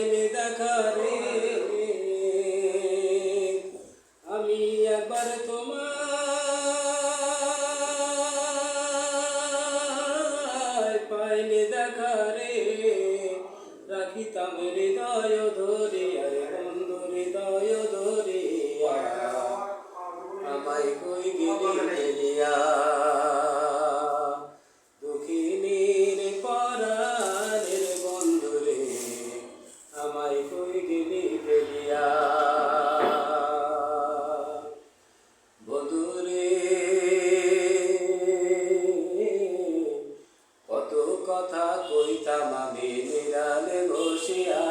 পাইনি দেখা রে। আমি একবার তোমায় পাইনি দেখা রে, রাখিতাম হৃদয় ধরিয়া রে বন্ধু হৃদয় ধরিয়া, আমায় কই গেলি ফেলিয়া। দুঃখিনীর পরাণের বন্ধু রে, আমায় কই গেলি ফেলিয়া। বন্ধুরে কত কথা কইতাম আমি নিরালে বসিয়া,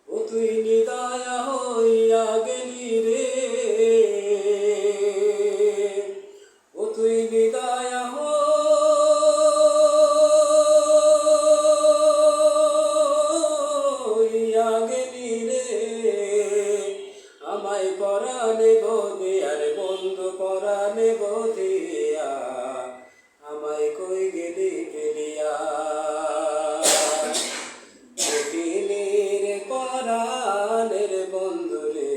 ও তুই নিদয় হইয়া গেলি রে, ও তুই নিদয় হইয়া গেলি রে, আমায় পরাণে বধিয়া রে বন্ধু পরাণে বধিয়া, আমায় কই গেলি ফেলিয়া। দুঃখিনীর পরাণের বন্ধু রে,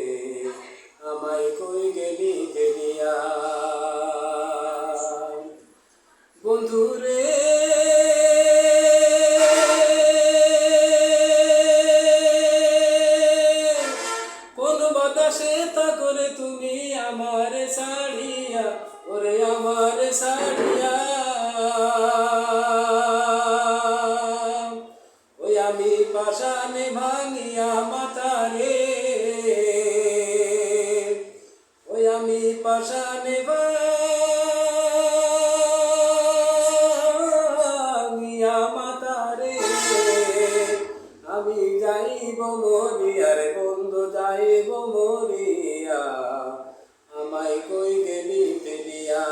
আমায় কই গেলি ফেলিয়া। বন্ধু রে কোন বাতাসে তা করে তুমি আমার ছাড়িয়া, ওরে আমার ছাড়িয়া, ওই আমি পাষাণে ভাঙিয়া মাথা রে, ওই আমি পাষাণে ভাঙিয়া মাথা রে, আমি যাইব মরিয়া রে বন্ধু যাইব মরিয়া, আমায় কই গেলি ফেলিয়া।